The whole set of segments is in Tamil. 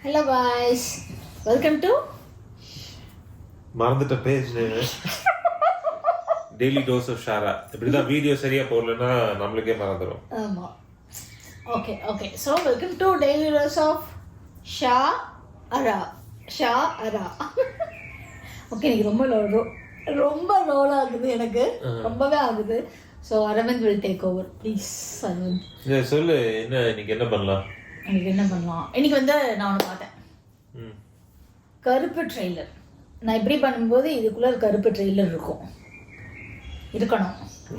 Hello guys, welcome to மறந்துட்ட page daily dose of Shara. இப்படிதான் வீடியோ சரியா போடலன்னா நம்மளுக்கே மறந்துடும். ஆமா. Okay. So welcome to Daily Dose of Shara. Okay, எனக்கு ரொம்ப ரோல் ஆகுது, எனக்கு ரொம்பவே ஆகுது. So Aravind will take over, please. Aravind சொல்லு, இன்னைக்கு என்ன பண்ணலாம்? இன்னைக்கு நான் ஒன்று பார்த்தேன், கருப்பு ட்ரெய்லர். நான் இப்படி பண்ணும்போது இதுக்குள்ள ஒரு கருப்பு ட்ரெய்லர் இருக்கணும்.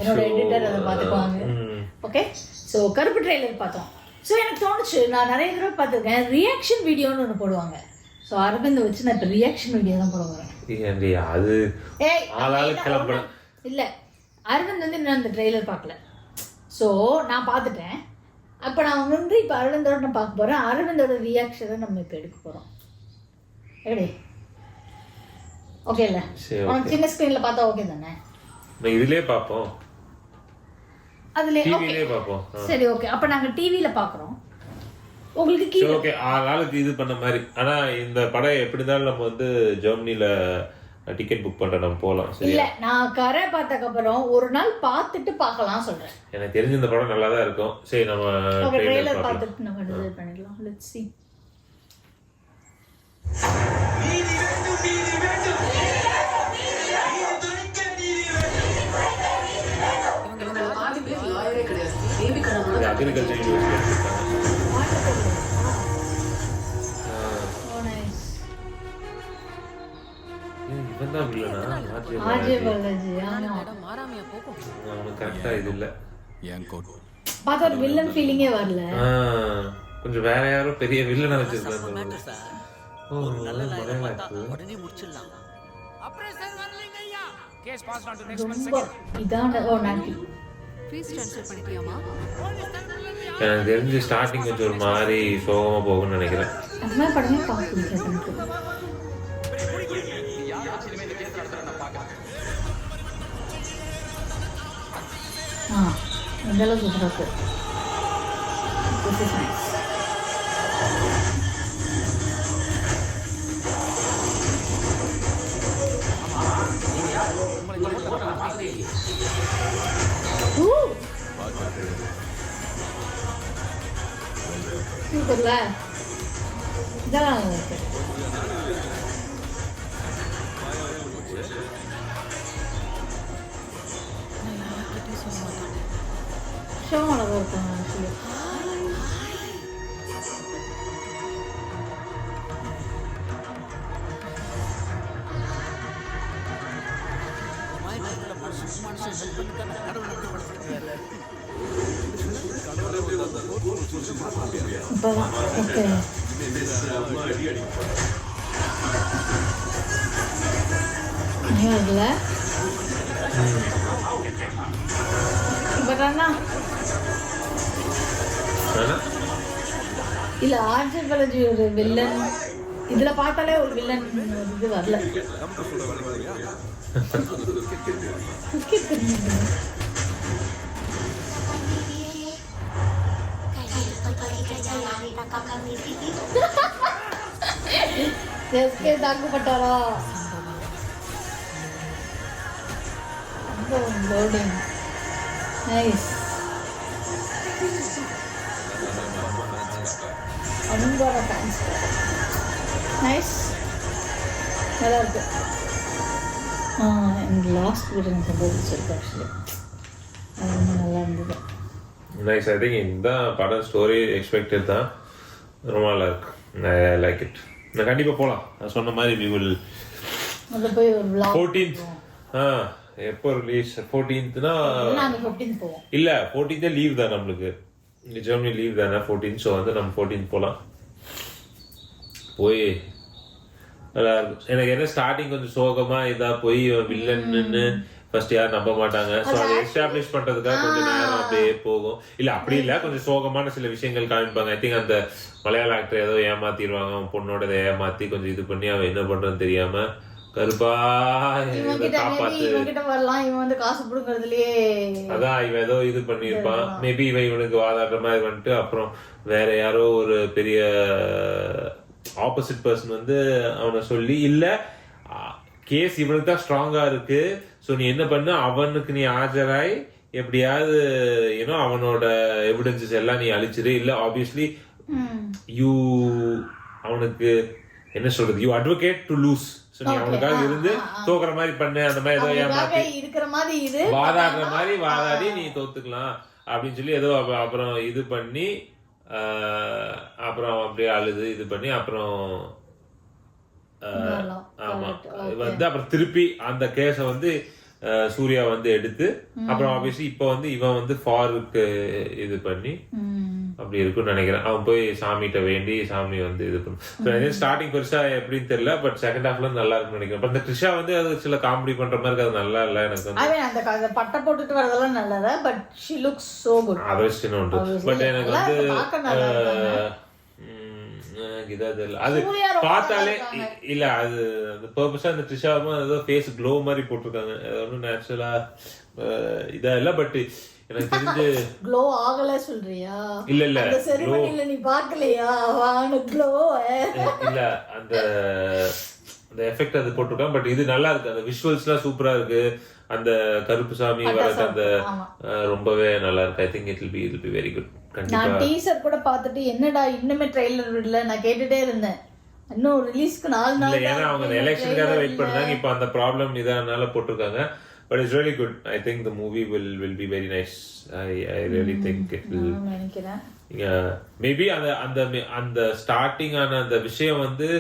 என்னோட எடிட்டர் அதை பார்த்துக்குவாங்க. ஓகே, ஸோ கருப்பு ட்ரெய்லர் பார்த்தோம். ஸோ எனக்கு தோணுச்சு, நான் நிறைய தடவை பார்த்துருக்கேன், ரியாக்ஷன் வீடியோன்னு ஒன்று போடுவாங்க. ஸோ அரவிந்த் வச்சு நான் இப்போ ரியாக்ஷன் வீடியோ தான் போடுவேன். அது இல்லை, அரவிந்த் இன்னும் அந்த ட்ரெய்லர் பார்க்கல. ஸோ நான் பார்த்துட்டேன். அப்போ நான் இப்போ அரவிந்தோட நான் பார்க்க போகிறேன். அரவிந்தோட ரியாக்ஷனை நம்ம இப்போ எடுக்க போகிறோம். எப்படி ஓகே இல்லை? உனக்கு சின்ன ஸ்க்ரீனில் பார்த்தா ஓகே தானே? இதுலேயே பார்ப்போம், அதுலேயே பார்ப்போம். சரி, ஓகே. அப்போ நாங்கள் டிவியில் பார்க்குறோம். உங்களுக்கு ஓகே, ஆளுக்கு இது பண்ண மாதிரி. ஆனால் இந்த படம் எப்படி இருந்தாலும் நம்ம ஜெர்மனியில் டிக்கெட் புக் பண்ற நம்ம போலாம். இல்ல, நான் கரை பார்த்ததுக்கு அப்புறம் ஒரு நாள் பார்த்துட்டு பார்க்கலாம் சொல்றேன். எனக்கு தெரிஞ்ச இந்த படம் நல்லா தான் இருக்கும். சரி, நம்ம ட்ரெய்லர் பார்த்துட்டு நம்ம டிசைட் பண்ணிடலாம். Let's see. Agriculture university. கொஞ்சம் வேற யாரோ பெரிய வில்லனை வச்சிருக்காங்க. எனக்கு தெரிஞ்சு ஸ்டார்டிங் கொஞ்சம் ஒரு மாதிரி சோகமா போகும்னு நினைக்கிறேன். இதெல்லாம் சூப்பராக இருக்கு. This is nice. சூப்பர்ல, இதெல்லாம் இருக்கு. ஷோ அழகாக இருக்காங்க. ஆக்சுவலி இப்போதான் ஓகே. இருக்குல்ல, பட் அண்ணா இல்ல, ஆர்ஜே பாலாஜி ஒரு வில்லன் இதுல பார்த்தாலே ஒரு வில்லன் இது வரல. எஸ்கே தாக்கப்பட்டாரா? Loading nice. அவங்களோட ஃபேன்ஸ் நைஸ், நல்லா இருக்கு. எனக்கு லாஸ்ட் வீடியோ எனக்கு ரொம்ப பிடிச்சிருக்கு. ஆக்சுவலி அது ரொம்ப நல்லா இருந்தது. நைஸ். ஐ திங்க் இந்த படம் ஸ்டோரி எக்ஸ்பெக்டட் தான், ரொம்ப நல்லா இருக்கு. I like it. நான் கண்டிப்பா போலாம். நான் சொன்ன மாதிரி we will அத போய் ஒரு vlog 14th. எப்போ ரிலீஸ்? 14th-னா நாங்க 15th போவோம். இல்ல, 14th லீவ் தான் நம்மளுக்கு. இங்க ஜெர்மனி லீவ் தானே 14th. ஸோ நம்ம 14th போலாம். போய் எனக்கு என்ன ஸ்டார்டிங் கொஞ்சம் சோகமா இதா போய் வில்லன்னு ஃபர்ஸ்ட் யாரும் நம்ப மாட்டாங்க. ஸோ அதை எஸ்டாப்ளிஷ் பண்றதுக்காக கொஞ்சம் நேரம் அப்படியே போகும். இல்ல அப்படி இல்ல, கொஞ்சம் சோகமான சில விஷயங்கள் காமிப்பாங்க. ஐ திங்க் அந்த மலையாள ஆக்டர் ஏதோ ஏமாத்திடுவாங்க, அவன் பொண்ணோட இதை ஏமாத்தி கொஞ்சம் இது பண்ணி அவன் என்ன பண்றதுன்னு தெரியாம கருப்பா இவன்கிட்ட வரலாம், இவன் காசு புடுங்கிறதுலயே அதான் இவன் ஏதோ இது பண்ணிருப்பான். மேபி இவன் இவனுக்கு வாதாடுற மாதிரி வந்துட்டு அப்புறம் வேற யாரோ ஒரு பெரிய ஆப்போசிட் பர்சன் வந்து அவனை சொல்லி இல்ல கேஸ் இவனுக்கு தான் ஸ்ட்ராங்கா இருக்கு, ஸோ நீ என்ன பண்ண அவனுக்கு நீ ஆஜராய் எப்படியாவது ஏன்னோ அவனோட எவிடன்சஸ் எல்லாம் நீ அழிச்சிரு, இல்ல ஆப்வியஸ்லி யூ அவனுக்கு என்ன சொல்றது you advocate to lose, so நீ அவனுக்காக இருந்து தோக்குற மாதிரி பண்ணு, அந்த மாதிரி ஏதோ ஏமாத்தி இருக்கிற மாதிரி இது வாதாடுற மாதிரி வாதாடி நீ தோத்துக்கலாம் அப்படின்னு சொல்லி ஏதோ அப்புறம் இது பண்ணி அப்புறம் அப்படியே அழுது இது பண்ணி அப்புறம் ஆமா வந்து அப்புறம் திருப்பி அந்த கேஸ வந்து சூர்யா வந்து எடுத்து அப்புறம் ஆப்வியஸ்லி இப்ப வந்து இவன் வந்து ஃபாருக்கு இது பண்ணி அப்படி இருக்குன்னு நினைக்கிறேன். அவன் போய் சாமிகிட்ட வேண்டி சாமி வந்து இது பண்ணும். ஸ்டார்டிங் பெருசா எப்படின்னு தெரியல, பட் செகண்ட் ஹாஃப்ல நல்லா இருக்குன்னு நினைக்கிறேன். பட் இந்த த்ரிஷா வந்து அது சில காமெடி பண்ற மாதிரி அது நல்லா இல்ல எனக்கு வந்து. அந்த பட்டை போட்டுட்டு வரதெல்லாம் நல்லதா, but she looks so good. அவசியம் உண்டு, பட் எனக்கு வந்து அது பார்த்தாலே இல்ல அது பர்பஸா அந்த த்ரிஷாவும் ஏதோ ஃபேஸ் க்ளோ மாதிரி போட்டிருக்காங்க, ஒன்னும் நேச்சுரலா இதா இல்ல. பட் எனக்கு தெரிஞ்சு க்ளோ ஆகல சொல்றியா? இல்ல இல்ல அந்த செரிமனில நீ பார்க்கலையா வான க்ளோ? இல்ல அந்த அந்த எஃபெக்ட் அது போட்டுருக்கான். பட் இது நல்லா இருக்கு, அந்த விஷுவல்ஸ்லாம் சூப்பரா இருக்கு. அந்த கருப்பு சாமி வரது அந்த ரொம்பவே நல்லா இருக்கு. ஐ think it will be very good. நான் டீசர் கூட பார்த்துட்டு என்னடா இன்னுமே ட்ரெய்லர் விடல நான் கேட்டுட்டே இருந்தேன். இன்னும் ரிலீஸ்க்கு 4 நாள் இல்ல, ஏன்னா அவங்க எலெக்ஷனுக்காக வெயிட் பண்ணாங்க. இப்போ அந்த ப்ராப்ளம் இதனால போட்டிருக்காங்க. But it's really good. I think the movie will be very nice. I really think it will. நினைக்கிறேன். Yeah, maybe அந்த ஸ்டார்டிங் ஆன அந்த விஷயம் வந்து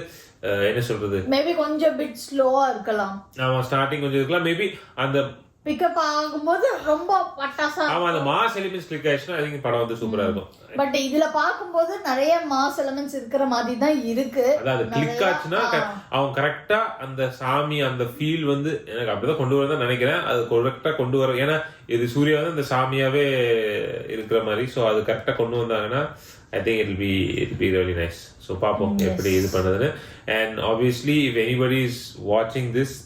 என்ன சொல்றது, மேபி கொஞ்சம் பிட் ஸ்லோவா இருக்கலாம். ஆமா, ஸ்டார்டிங் கொஞ்சம் இருக்கலாம். மேபி அந்த பிக்கப் ஆகும்போது ரொம்ப பட்டாசா. ஆமா, அந்த மாஸ் எலிமெண்ட்ஸ் கிளிக் ஆயிடுச்சுன்னா ஐ திங்க் படம் வந்து சூப்பரா இருக்கும். பட் இதுல பாக்கும்போது நிறைய மாஸ் எலிமெண்ட்ஸ் இருக்கிற மாதிரி தான் இருக்கு. அதாவது கிளிக் ஆச்சுன்னா அவன் கரெக்டா அந்த சாமி அந்த ஃபீல் வந்து எனக்கு அப்படிதான் கொண்டு வரதான் நினைக்கிறேன். அது கரெக்டா கொண்டு வர, ஏன்னா இது சூர்யா வந்து அந்த சாமியாவே இருக்கிற மாதிரி. ஸோ அது கரெக்டா கொண்டு வந்தாங்கன்னா I think it be really nice. So பார்ப்போம் எப்படி இது பண்ணதுன்னு. And obviously if anybody is வாட்சிங் திஸ்,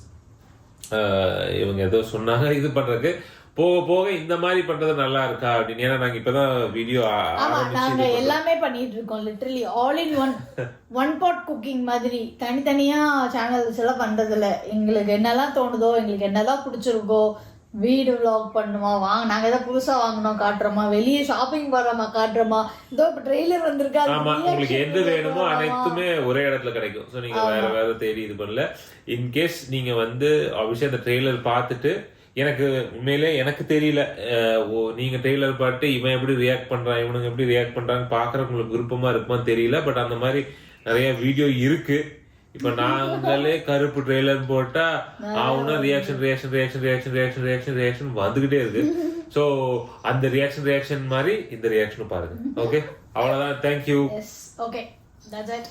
இவங்க ஏதோ சொன்னாங்க இது பண்றதுக்கு போக போக இந்த மாதிரி பண்றது நல்லா இருக்கா அப்படின்னு. ஏன்னா நாங்க இப்பதான் வீடியோ நாங்க எல்லாமே பண்ணிட்டு இருக்கோம். Literally all in one pot cooking மாதிரி தனித்தனியா சேனல்ஸ் எல்லாம் பண்றது இல்ல. எங்களுக்கு என்னெல்லாம் தோணுதோ, எங்களுக்கு என்னெல்லாம் பிடிச்சிருக்கோ, வீடு vlog பண்ணுமா, நாங்க ஏதாவது புதுசா வாங்கணும் காட்டுறோமா, வெளியே ஷாப்பிங் போறோமா காட்டுறோமா, இதோ இப்ப ட்ரெய்லர் வந்திருக்கா. ஆமா, உங்களுக்கு எது வேணுமோ அனைத்துமே ஒரே இடத்துல கிடைக்கும். சோ நீங்க வேற தேடி இது பண்ணல. இன்கேஸ் நீங்க வந்து ஆப்வியஸ்லி அந்த ட்ரெய்லர் பார்த்துட்டு எனக்கு உண்மையிலே எனக்கு தெரியல, நீங்க ட்ரெய்லர் பார்த்து இவன் எப்படி ரியாக்ட் பண்றான், இவனுங்க எப்படி ரியாக்ட் பண்றான்னு பாக்குற உங்களுக்கு விருப்பமா இருக்குமான்னு தெரியல. பட் அந்த மாதிரி நிறைய வீடியோ இருக்கு. இப்ப நாங்களே கருப்பு ட்ரெய்லர் போட்டா அவனும் ரியாக்ஷன் வந்துகிட்டே இருக்கு. சோ அந்த ரியாக்ஷன் மாதிரி இந்த ரியாக்ஷனும் பாருங்க. ஓகே, அவ்வளவுதான். Thank you. Okay, that's it.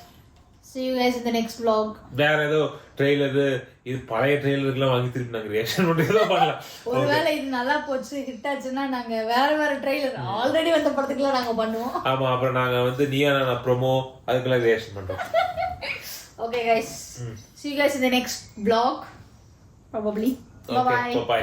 See you guys in the next vlog. வேற ஏதோ ட்ரெய்லர், இது பழைய ட்ரெய்லருக்குலாம் வாங்கி திருப்பி நாங்க ரியாக்ஷன் மட்டும் பண்ணலாம். ஒருவேளை இது நல்லா போச்சு ஹிட் ஆச்சுன்னா நாங்க வேற ட்ரெய்லர் ஆல்ரெடி வந்த படத்துக்குலாம் நாங்க பண்ணுவோம். ஆமா, அப்புறம் நாங்க வந்து நீயா நான் ப்ரோமோ அதுக்கெல்லாம் ரியாக்ஷன் பண்றோம். Okay guys, see you guys in the next vlog probably. Bye bye.